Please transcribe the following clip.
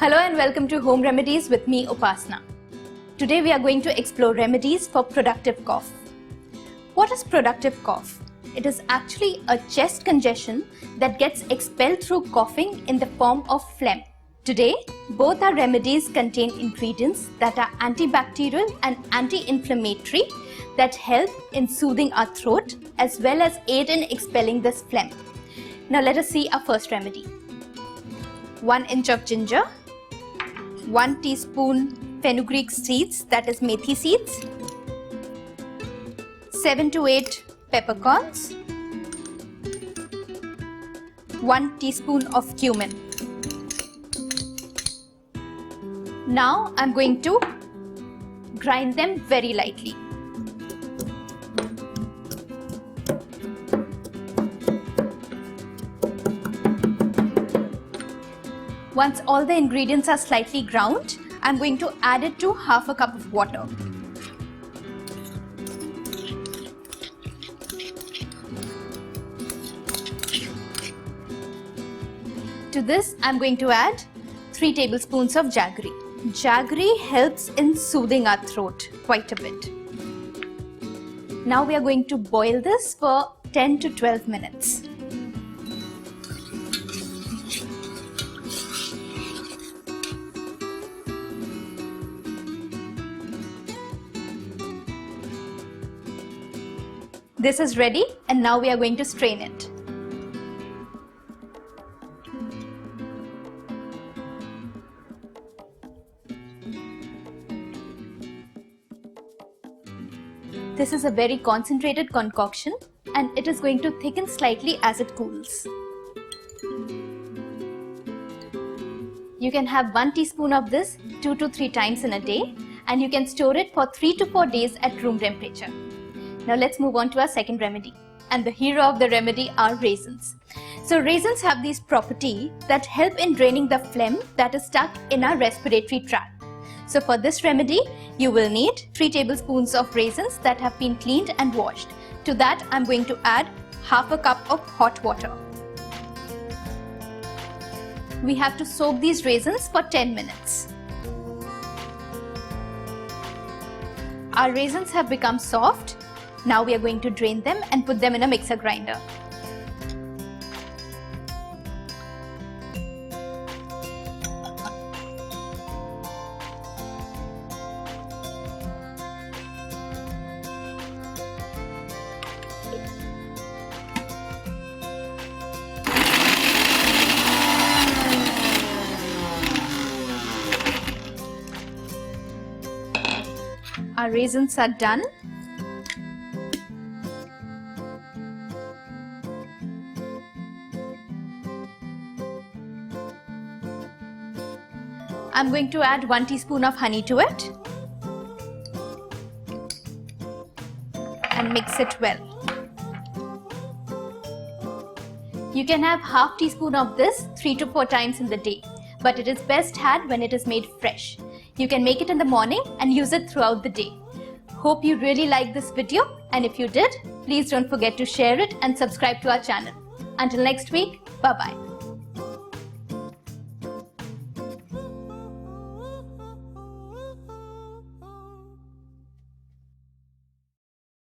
Hello and welcome to Home Remedies with me, Upasana. Today we are going to explore remedies for productive cough. What is productive cough? It is actually a chest congestion that gets expelled through coughing in the form of phlegm. Today, both our remedies contain ingredients that are antibacterial and anti-inflammatory that help in soothing our throat as well as aid in expelling this phlegm. Now let us see our first remedy. 1 inch of ginger, 1 teaspoon fenugreek seeds, that is methi seeds, 7 to 8 peppercorns, 1 teaspoon of cumin. Now I'm going to grind them very lightly. Once all the ingredients are slightly ground, I'm going to add it to half a cup of water. To this, I'm going to add 3 tablespoons of jaggery. Jaggery helps in soothing our throat quite a bit. Now we are going to boil this for 10 to 12 minutes. This is ready and now we are going to strain it. This is a very concentrated concoction and it is going to thicken slightly as it cools. You can have 1 teaspoon of this 2 to 3 times in a day and you can store it for 3 to 4 days at room temperature. Now let's move on to our second remedy. And the hero of the remedy are raisins. So raisins have these properties that help in draining the phlegm that is stuck in our respiratory tract. So for this remedy, you will need 3 tablespoons of raisins that have been cleaned and washed. To that, I'm going to add half a cup of hot water. We have to soak these raisins for 10 minutes. Our raisins have become soft. Now we are going to drain them and put them in a mixer grinder. Our raisins are done. I'm going to add 1 teaspoon of honey to it and mix it well. You can have half teaspoon of this 3 to 4 times in the day, but it is best had when it is made fresh. You can make it in the morning and use it throughout the day. Hope you really liked this video, and if you did, please don't forget to share it and subscribe to our channel. Until next week, bye-bye.